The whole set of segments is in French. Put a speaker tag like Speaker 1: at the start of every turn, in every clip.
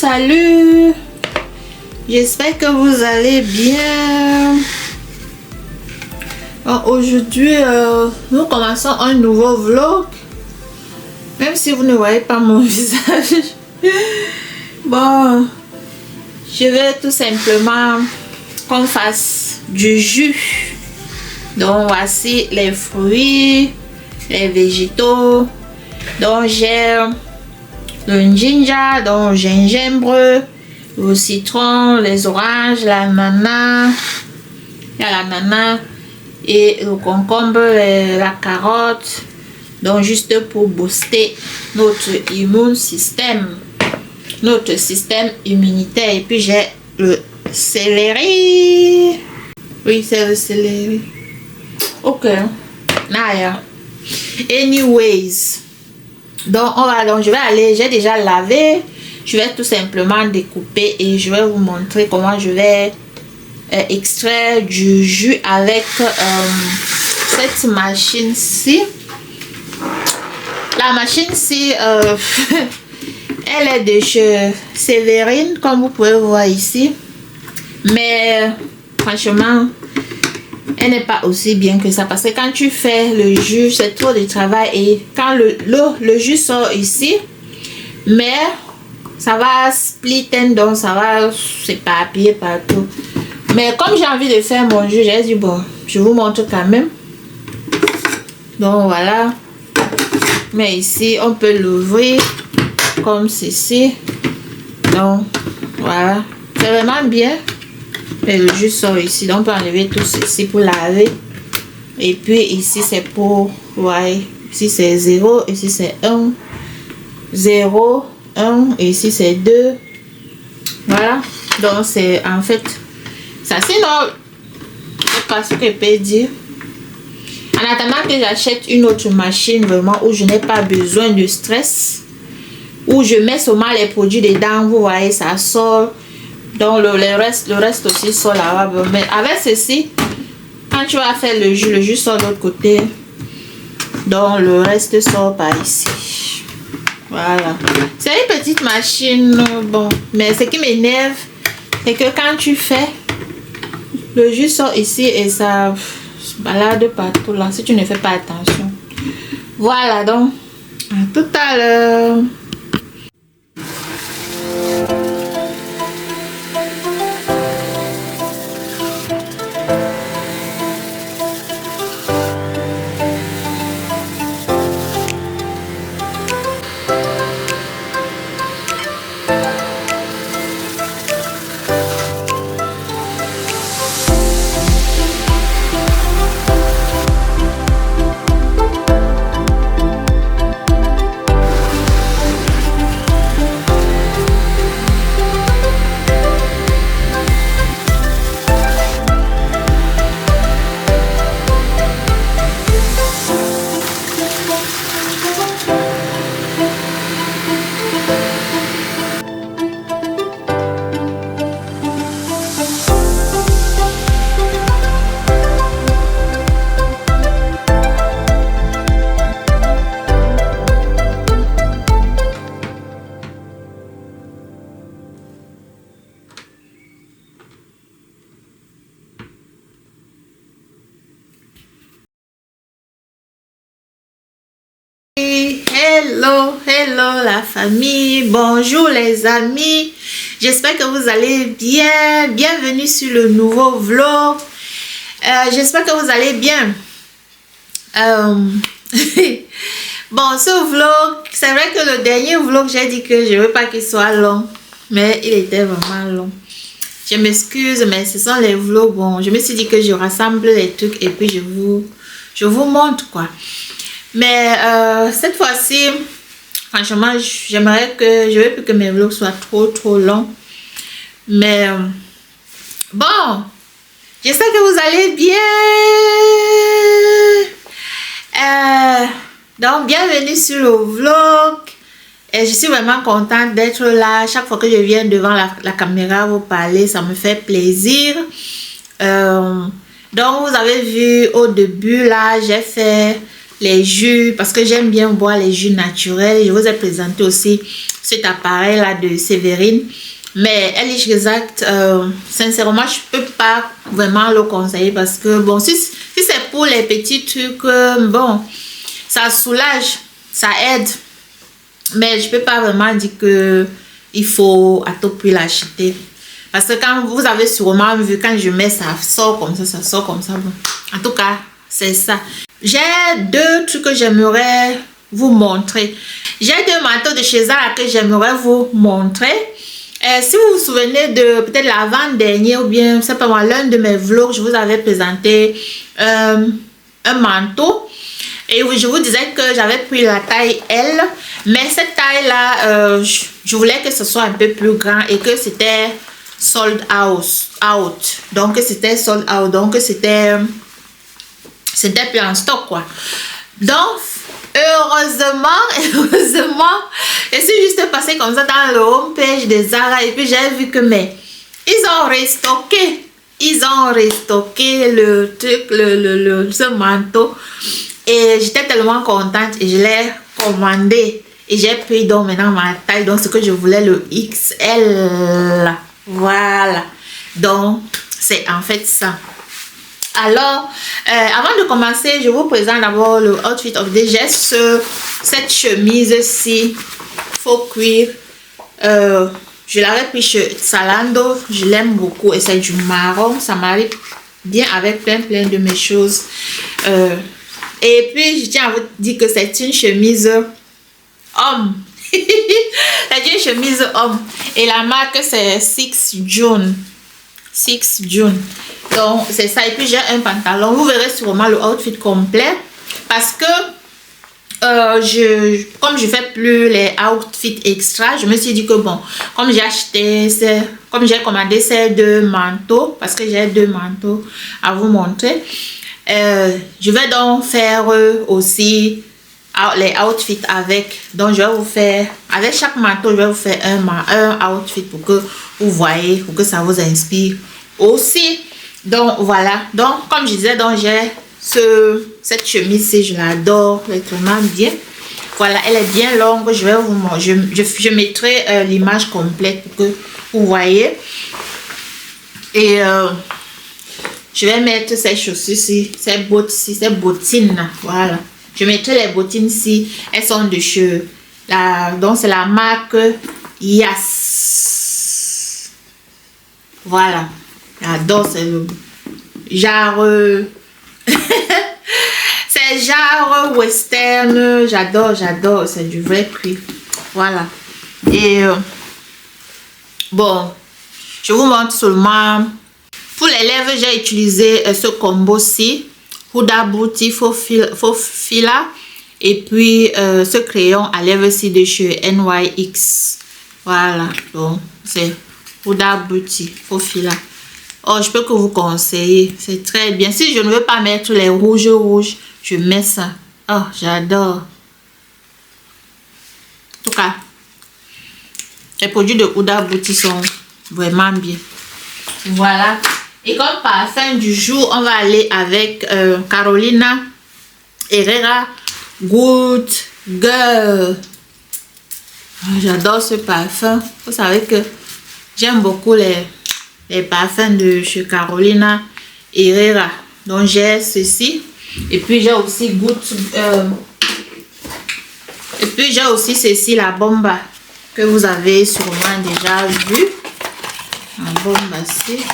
Speaker 1: Salut, j'espère que vous allez bien. Aujourd'hui nous commençons un nouveau vlog, même si vous ne voyez pas mon visage. Bon, je vais tout simplement qu'on fasse du jus. Donc voici les fruits, les végétaux. Donc j'ai le ginger, donc gingembre, le citron, les oranges, l'ananas, il y a l'ananas et le concombre, la carotte. Donc juste pour booster notre immune système, notre système immunitaire. Et puis j'ai le céleri. Oui, c'est le céleri. Ok. Naya. Anyways. Donc je vais aller, j'ai déjà lavé. Je vais tout simplement découper et je vais vous montrer comment je vais extraire du jus avec cette machine-ci. La machine-ci, elle est de chez Séverine, comme vous pouvez voir ici. Mais franchement, elle n'est pas aussi bien que ça, parce que quand tu fais le jus, c'est trop de travail. Et quand le jus sort ici, mais ça va splitter, donc ça va s'éparpiller partout. Mais comme j'ai envie de faire mon jus, j'ai dit bon, je vous montre quand même. Donc voilà. Mais ici, on peut l'ouvrir comme ceci. Donc voilà, c'est vraiment bien. Et le jus sort ici, donc on peut enlever tout ceci pour laver. Et puis ici c'est pour, ouais, ici c'est 0, ici c'est 1, 0, 1, et ici c'est 2. Voilà, donc c'est en fait ça. Sinon, je sais pas ce que je peux dire. En attendant que j'achète une autre machine vraiment où je n'ai pas besoin de stress, où je mets seulement les produits dedans, vous voyez, ça sort. Donc le reste aussi sort là-bas. Mais avec ceci, quand tu vas faire le jus sort de l'autre côté. Donc le reste sort par ici. Voilà. C'est une petite machine. Bon, mais ce qui m'énerve, c'est que quand tu fais, le jus sort ici et ça se balade partout là, si tu ne fais pas attention. Voilà, donc à tout à l'heure. Hello la famille, bonjour les amis, j'espère que vous allez bien. Bienvenue sur le nouveau vlog. J'espère que vous allez bien. Bon, ce vlog, c'est vrai que le dernier vlog, j'ai dit que je ne veux pas qu'il soit long, mais il était vraiment long. Je m'excuse, mais ce sont les vlogs. Bon, je me suis dit que je rassemble les trucs et puis je vous montre quoi. Mais cette fois-ci, franchement, j'aimerais que je veux plus que mes vlogs soient trop longs. Mais bon, j'espère que vous allez bien. Donc bienvenue sur le vlog. Et je suis vraiment contente d'être là. Chaque fois que je viens devant la caméra vous parler, ça me fait plaisir. Donc vous avez vu au début là, j'ai fait les jus, parce que j'aime bien boire les jus naturels. Je vous ai présenté aussi cet appareil là de Séverine, mais Elish Exact, sincèrement je peux pas vraiment le conseiller, parce que bon, si c'est pour les petits trucs, bon, ça soulage, ça aide, mais je peux pas vraiment dire que il faut à tout prix l'acheter, parce que quand vous avez sûrement vu, quand je mets, ça sort comme ça sort comme ça. Bon, en tout cas c'est ça. J'ai deux trucs que j'aimerais vous montrer. J'ai deux manteaux de chez Zara que j'aimerais vous montrer. Si vous vous souvenez de peut-être l'avant-dernier, ou bien c'est pas moi, l'un de mes vlogs, je vous avais présenté un manteau. Et oui, je vous disais que j'avais pris la taille L. Mais cette taille-là, je voulais que ce soit un peu plus grand et que c'était sold out. Donc c'était sold out. Donc c'était plus en stock, quoi. Donc heureusement, je suis juste passée comme ça dans le homepage de Zara et puis j'ai vu que ils ont restocké le truc, ce manteau, et j'étais tellement contente et je l'ai commandé et j'ai pris donc maintenant ma taille, donc ce que je voulais, le XL. Voilà, donc c'est en fait ça. Alors, avant de commencer, je vous présente d'abord le outfit of the day. J'ai cette chemise-ci, faux cuir. Je l'avais pris chez Zalando. Je l'aime beaucoup et c'est du marron. Ça m'arrive bien avec plein de mes choses. Et puis, je tiens à vous dire que c'est une chemise homme. C'est une chemise homme. Et la marque, c'est 6 June. 6 June. Donc c'est ça. Et puis j'ai un pantalon. Vous verrez sûrement le outfit complet, parce que comme je fais plus les outfits extra, je me suis dit que bon, comme j'ai commandé ces deux manteaux, parce que j'ai deux manteaux à vous montrer, je vais donc faire aussi les outfits avec. Donc je vais vous faire avec chaque manteau, je vais vous faire un outfit pour que vous voyez, pour que ça vous inspire aussi. Donc voilà, donc comme je disais, donc j'ai cette chemise-ci, je l'adore, elle est vraiment bien. Voilà, elle est bien longue. Je vais vous montrer, je mettrai l'image complète pour que vous voyez. Et je vais mettre ces chaussures-ci, ces bottes-ci, ces bottines, voilà. Je mettrai les bottines ici, elles sont de chez donc c'est la marque Yas. Voilà, j'adore, c'est le genre c'est genre western, j'adore, c'est du vrai prix. Voilà. Et bon, je vous montre seulement. Pour les lèvres, j'ai utilisé ce combo-ci, Huda Beauty faux fila, et puis ce crayon à lèvres-ci de chez NYX. Voilà, donc c'est Huda Beauty faux fila. Oh, je peux que vous conseiller, c'est très bien. Si je ne veux pas mettre les rouges, je mets ça. Oh, j'adore. En tout cas, les produits de Huda Beauty sont vraiment bien. Voilà. Et comme parfum du jour, on va aller avec Carolina Herrera Good Girl. Oh, j'adore ce parfum. Vous savez que j'aime beaucoup les parfums de chez Carolina Herrera. Donc j'ai ceci. Et puis j'ai aussi et puis j'ai aussi ceci, la bomba, que vous avez sûrement déjà vu. La bomba ici,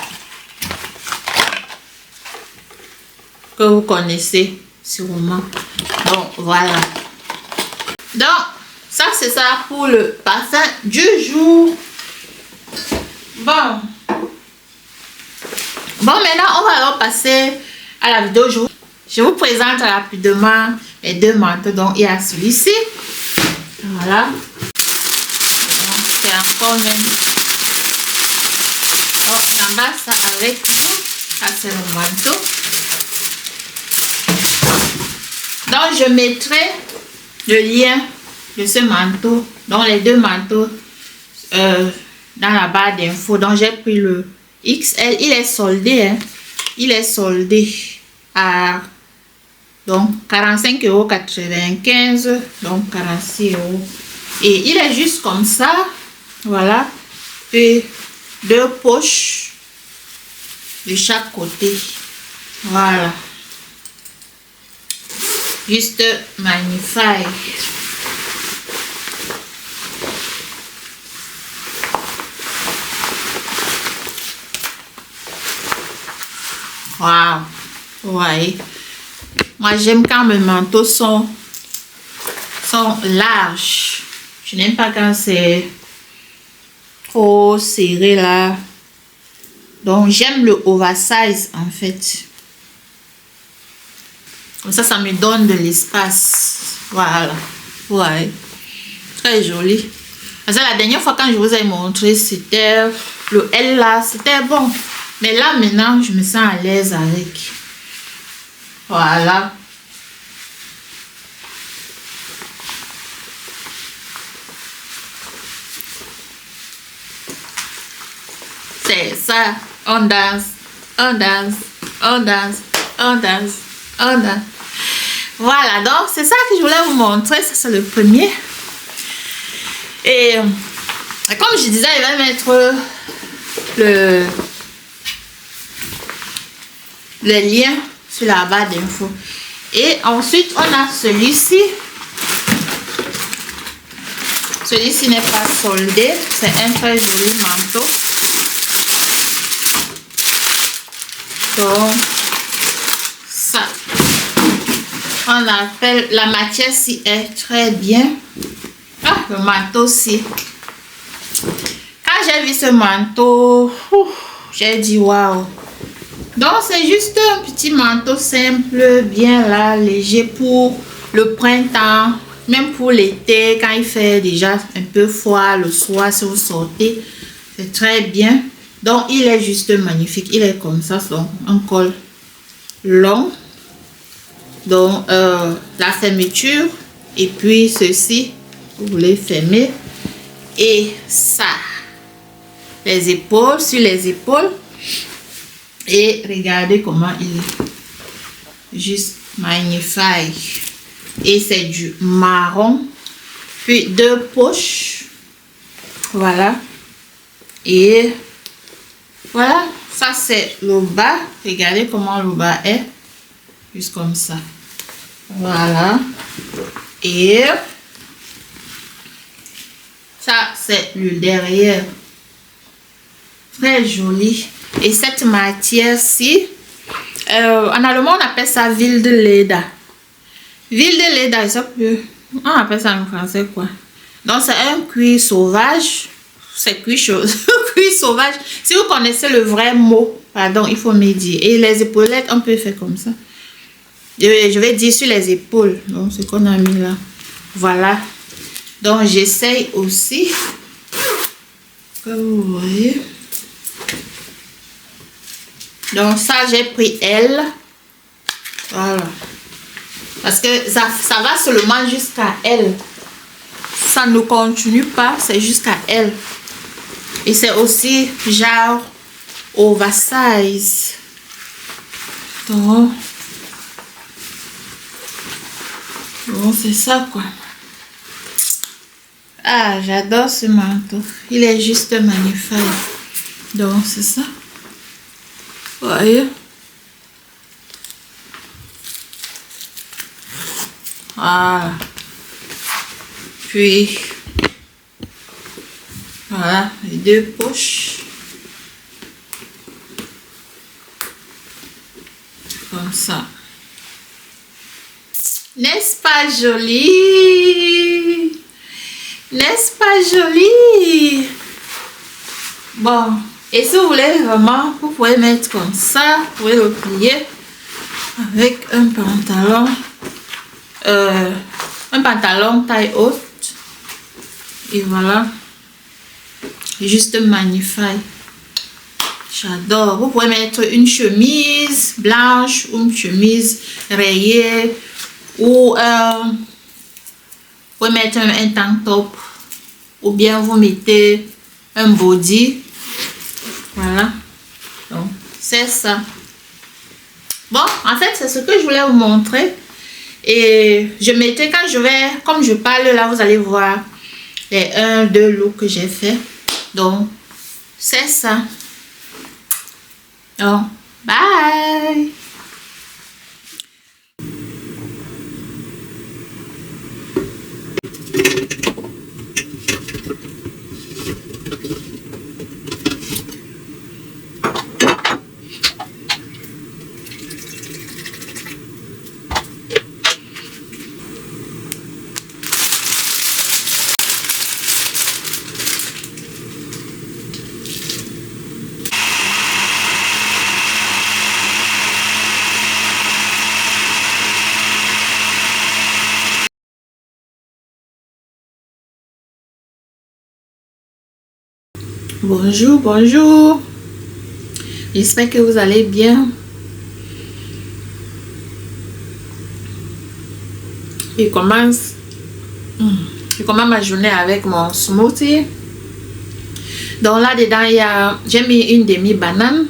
Speaker 1: que vous connaissez sûrement. Donc voilà. Donc ça c'est ça pour le parfum du jour. Bon, maintenant on va alors passer à la vidéo. Je vous présente rapidement les deux manteaux. Donc il y a celui-ci, voilà, c'est encore même. Donc j'emballe ça avec vous. Ça c'est le manteau. Donc je mettrai le lien de ce manteau, donc les deux manteaux, dans la barre d'infos. Donc j'ai pris le XL, il est soldé, hein. Il est soldé à Donc 45,95 €. Donc 46 €. Et il est juste comme ça. Voilà. Et 2 poches de chaque côté. Voilà. Juste magnifique. Wow. Ouais. Moi, j'aime quand mes manteaux sont larges. Je n'aime pas quand c'est trop serré là. Donc, j'aime le oversize en fait. Comme ça me donne de l'espace. Voilà. Ouais. Très joli. Parce que la dernière fois quand je vous ai montré, c'était le L là. C'était bon. Mais là, maintenant, je me sens à l'aise avec. Voilà. C'est ça. On danse. On danse. On danse. On danse. On danse. Voilà. Donc, c'est ça que je voulais vous montrer. Ça, c'est le premier. Et comme je disais, il va mettre le lien sur la barre d'infos. Et ensuite, on a celui-ci. Celui-ci n'est pas soldé. C'est un très joli manteau. Donc, ça. On appelle la matière ci est très bien. Ah, le manteau aussi. Quand j'ai vu ce manteau, j'ai dit waouh. Donc c'est juste un petit manteau simple, bien là, léger pour le printemps, même pour l'été, quand il fait déjà un peu froid le soir, si vous sortez, c'est très bien. Donc il est juste magnifique, il est comme ça, donc un col long. Donc la fermeture, et puis ceci, vous voulez fermer, et ça, les épaules, sur les épaules. Et regardez comment il est. Juste magnifique. Et c'est du marron. Puis 2 poches. Voilà. Et voilà. Ça c'est le bas. Regardez comment le bas est. Juste comme ça. Voilà. Et ça c'est le derrière. Très joli. Et cette matière-ci, en allemand, on appelle ça Wilde Leder. Wilde Leder, ça peut... On appelle ça en français quoi? Donc, c'est un cuir sauvage. C'est cuir sauvage. Si vous connaissez le vrai mot, pardon, il faut me dire. Et les épaulettes, on peut faire comme ça. Je vais dire sur les épaules. Donc, ce qu'on a mis là. Voilà. Donc, j'essaye aussi. Comme vous voyez. Donc ça j'ai pris L. Voilà. Parce que ça va seulement jusqu'à L. Ça ne continue pas, c'est jusqu'à L. Et c'est aussi genre oversize. Donc c'est ça quoi. Ah, j'adore ce manteau. Il est juste magnifique. Donc c'est ça. Voyez. Voilà. Puis voilà les 2 poches. Comme ça. N'est-ce pas joli? N'est-ce pas joli? Bon. Et si vous voulez vraiment, vous pouvez mettre comme ça, vous pouvez le plier avec un pantalon taille haute. Et voilà, juste magnifique. J'adore. Vous pouvez mettre une chemise blanche ou une chemise rayée ou vous pouvez mettre un tank top ou bien vous mettez un body. Voilà, donc c'est ça. Bon, en fait, c'est ce que je voulais vous montrer. Et je mettais, quand je vais, comme je parle là, vous allez voir les 1-2 looks que j'ai fait. Donc, c'est ça. Donc, bye! Bonjour, bonjour. J'espère que vous allez bien. Je commence ma journée avec mon smoothie. Donc là-dedans, il y a, j'ai mis une demi-banane.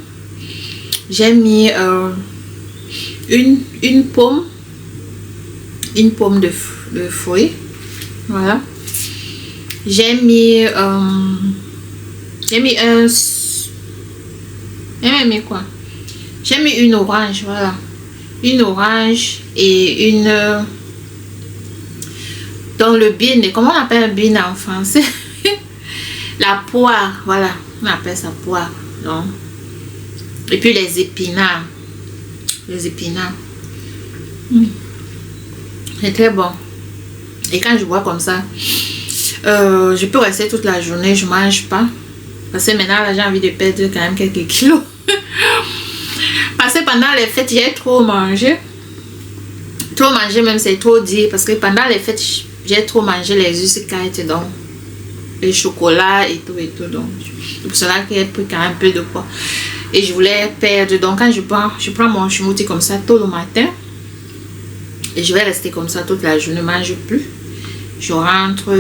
Speaker 1: J'ai mis une pomme de fruits. Voilà. J'ai mis quoi? J'ai mis une orange, voilà. Une orange et une dans le bean, comment on appelle un bean en français? La poire, voilà, on appelle ça poire. Donc, et puis les épinards. C'est très bon. Et quand je bois comme ça, je peux rester toute la journée, je mange pas. Parce que maintenant, là, j'ai envie de perdre quand même quelques kilos. Parce que pendant les fêtes, j'ai trop mangé. Trop mangé même, c'est trop dit. Parce que pendant les fêtes, j'ai trop mangé les œufs, donc le chocolat et tout. Donc, c'est pour cela que j'ai pris quand même un peu de poids. Et je voulais perdre. Donc, quand je prends mon smoothie comme ça tôt le matin. Et je vais rester comme ça toute la journée, je ne mange plus. Je rentre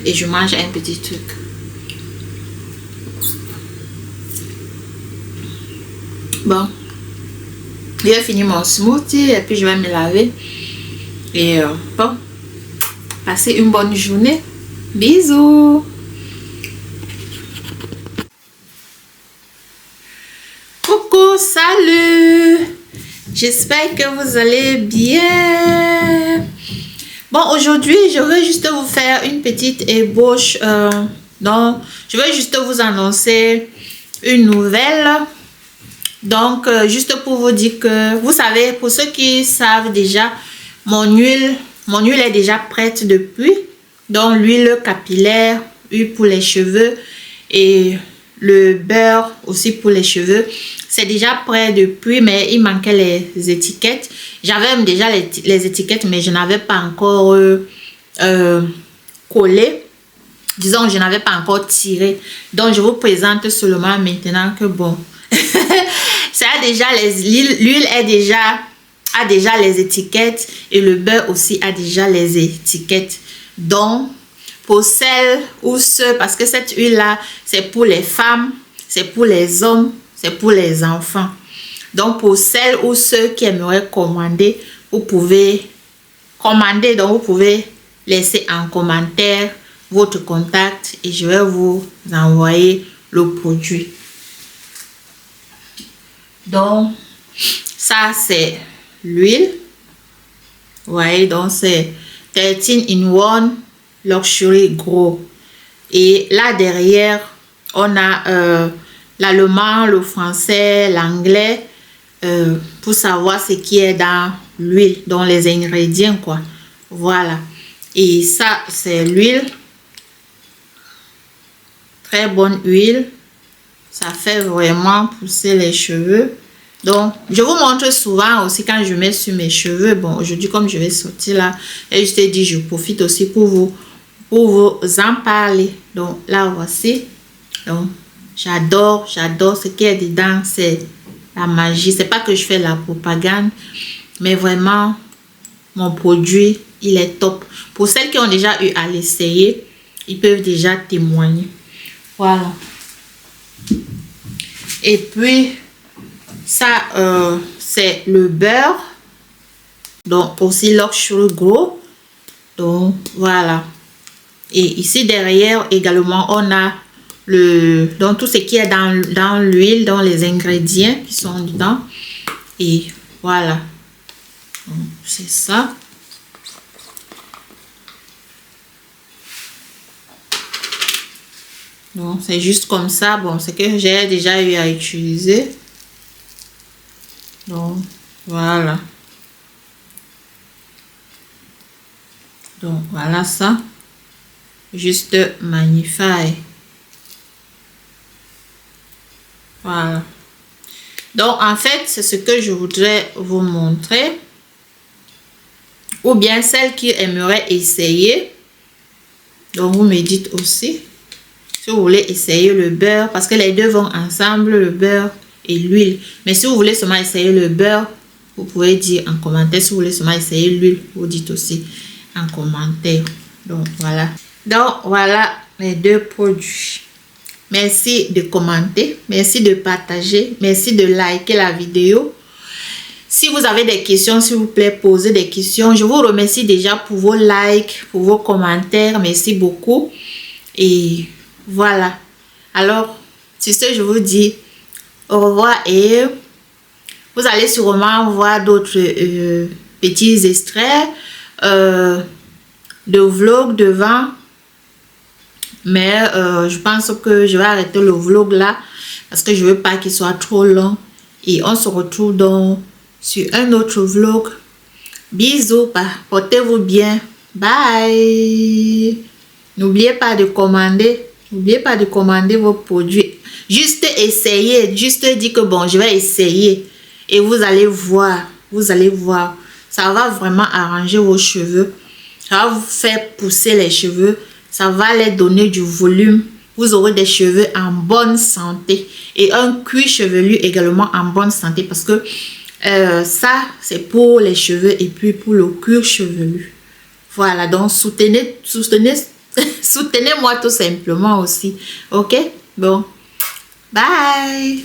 Speaker 1: et je mange un petit truc. Bon, je vais finir mon smoothie et puis je vais me laver. Et bon, passez une bonne journée. Bisous. Coucou, salut. J'espère que vous allez bien. Bon, aujourd'hui, je veux juste vous faire une petite ébauche. Donc, je veux juste vous annoncer une nouvelle. Donc, juste pour vous dire que, vous savez, pour ceux qui savent déjà, mon huile est déjà prête depuis. Donc, l'huile capillaire, huile pour les cheveux et le beurre aussi pour les cheveux. C'est déjà prêt depuis, mais il manquait les étiquettes. J'avais déjà les étiquettes, mais je n'avais pas encore collé. Disons, je n'avais pas encore tiré. Donc, je vous présente seulement maintenant que bon. Ça a déjà l'huile a déjà les étiquettes et le beurre aussi a déjà les étiquettes. Donc, pour celles ou ceux, parce que cette huile là, c'est pour les femmes, c'est pour les hommes, c'est pour les enfants. Donc, pour celles ou ceux qui aimeraient commander, vous pouvez commander. Donc, vous pouvez laisser en commentaire votre contact et je vais vous envoyer le produit. Donc, ça, c'est l'huile. Vous voyez, donc c'est 13 in 1 Luxury Grow. Et là, derrière, on a l'allemand, le français, l'anglais, pour savoir ce qui est dans l'huile, dans les ingrédients, quoi. Voilà. Et ça, c'est l'huile. Très bonne huile. Ça fait vraiment pousser les cheveux. Donc, je vous montre souvent aussi quand je mets sur mes cheveux. Bon, aujourd'hui, comme je vais sortir là, et je t'ai dit, je profite aussi pour vous en parler. Donc, là, voici. Donc, j'adore ce qui est dedans. C'est la magie. C'est pas que je fais la propagande, mais vraiment, mon produit, il est top. Pour celles qui ont déjà eu à l'essayer, ils peuvent déjà témoigner. Voilà. Et puis, ça, c'est le beurre. Donc aussi Luxury Glow. Donc voilà. Et ici derrière également on a donc tout ce qui est dans l'huile, dans les ingrédients qui sont dedans. Et voilà. C'est ça. Donc c'est juste comme ça. Bon, c'est que j'ai déjà eu à utiliser. Donc voilà. Donc voilà ça. Juste magnifique. Voilà. Donc en fait c'est ce que je voudrais vous montrer. Ou bien celles qui aimeraient essayer. Donc vous me dites aussi. Si vous voulez essayer le beurre, parce que les deux vont ensemble, le beurre et l'huile. Mais si vous voulez seulement essayer le beurre, vous pouvez dire en commentaire. Si vous voulez seulement essayer l'huile, vous dites aussi en commentaire. Donc voilà. Donc voilà les deux produits. Merci de commenter, merci de partager, merci de liker la vidéo. Si vous avez des questions, s'il vous plaît, posez des questions. Je vous remercie déjà pour vos likes, pour vos commentaires. Merci beaucoup. Et voilà. Alors, sur ce, je vous dis au revoir et vous allez sûrement voir d'autres petits extraits de vlog devant. Mais je pense que je vais arrêter le vlog là parce que je veux pas qu'il soit trop long. Et on se retrouve donc sur un autre vlog. Bisous, portez-vous bien. Bye. N'oubliez pas de commander. N'oubliez pas de commander vos produits. Juste essayez. Juste dire que bon, je vais essayer. Et vous allez voir. Vous allez voir. Ça va vraiment arranger vos cheveux. Ça va vous faire pousser les cheveux. Ça va les donner du volume. Vous aurez des cheveux en bonne santé. Et un cuir chevelu également en bonne santé. Parce que ça, c'est pour les cheveux et puis pour le cuir chevelu. Voilà, donc soutenez-moi tout simplement aussi. Ok? Bon, bye!